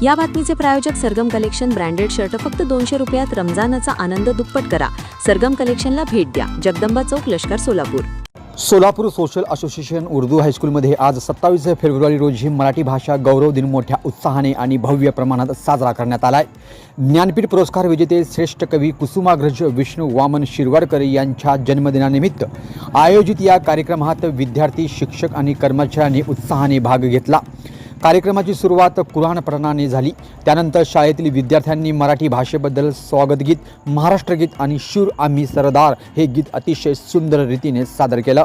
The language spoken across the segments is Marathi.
या बातमीचे प्रायोजक सरगम कलेक्शन ब्रँडेड शर्ट फक्त 200 रुपयात रमजानचा आनंद दुप्पट करा. सरगम कलेक्शनला भेट द्या. जगदंबा चौक, लष्कर, सोलापूर. सोलापूर सोशल असोसिएशन उर्दू हायस्कूलमध्ये आज 27 फेब्रुवारी रोजी मराठी भाषा गौरव दिन मोठ्या उत्साहाने आणि भव्य प्रमाणात साजरा करण्यात आला आहे. ज्ञानपीठ पुरस्कार विजेते श्रेष्ठ कवी कुसुमाग्रज विष्णू वामन शिरवाडकर यांच्या जन्मदिनानिमित्त आयोजित या कार्यक्रमात विद्यार्थी, शिक्षक आणि कर्मचाऱ्यांनी उत्साहाने भाग घेतला. कार्यक्रमाची सुरुवात कुराण पठणाने झाली. त्यानंतर शाळेतील विद्यार्थ्यांनी मराठी भाषेबद्दल स्वागतगीत, महाराष्ट्रगीत आणि शूर आम्ही सरदार हे गीत अतिशय सुंदर रीतीने सादर केलं.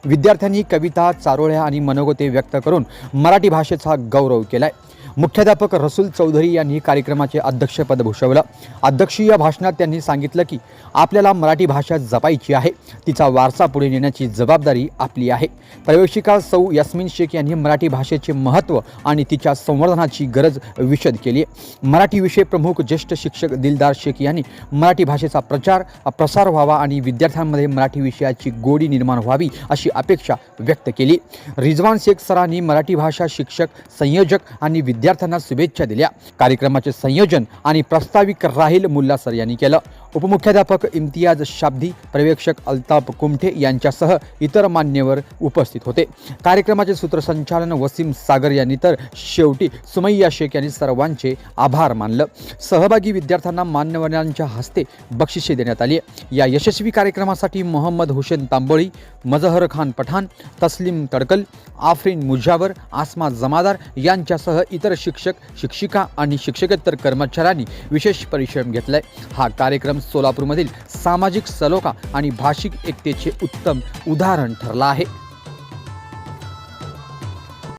विद्यार्थ्यांनी कविता, चारोळ्या आणि मनोगते व्यक्त करून मराठी भाषेचा गौरव केलाय. मुख्याध्यापक रसूल चौधरी यांनी कार्यक्रमाचे अध्यक्षपद भूषवलं. अध्यक्षीय भाषणात त्यांनी सांगितलं की आपल्याला मराठी भाषा जपायची आहे, तिचा वारसा पुढे नेण्याची जबाबदारी आपली आहे. प्रवेशिका सौ यास्मिन शेख यांनी मराठी भाषेचे महत्त्व आणि तिच्या संवर्धनाची गरज विशद केली. मराठी विषय प्रमुख ज्येष्ठ शिक्षक दिलदार शेख यांनी मराठी भाषेचा प्रसार व्हावा आणि विद्यार्थ्यांमध्ये मराठी विषयाची गोडी निर्माण व्हावी अशी अपेक्षा व्यक्त केली. रिजवान शेख सरांनी मराठी भाषा शिक्षक, संयोजक आणि विद्यार्थ्यांना शुभेच्छा दिल्या. कार्यक्रमाचे संयोजन आणि प्रास्ताविक राहिल मुल्ला सर यांनी केलं. उपमुख्याध्यापक इम्तियाज शाब्दी, पर्यवेक्षक अल्ताफ कुमठे यांच्यासह इतर मान्यवर उपस्थित होते. कार्यक्रमाचे सूत्रसंचालन वसीम सागर यांनी तर शेवटी सुमैया शेख यांनी सर्वांचे आभार मानलं. सहभागी विद्यार्थ्यांना मान्यवरांच्या हस्ते बक्षिसे देण्यात आली. या यशस्वी कार्यक्रमासाठी मोहम्मद हुसेन तांबोळी, मजहर खान पठाण, तस्लीम तडकल, आफरीन मुजावर, आसमा जमादार यांच्यासह इतर शिक्षक, शिक्षिका आणि शिक्षकेतर कर्मचाऱ्यांनी विशेष परिश्रम घेतलाय. हा कार्यक्रम सोलापूरमधील सामाजिक सलोखा आणि भाषिक एकतेचे उत्तम उदाहरण ठरला आहे.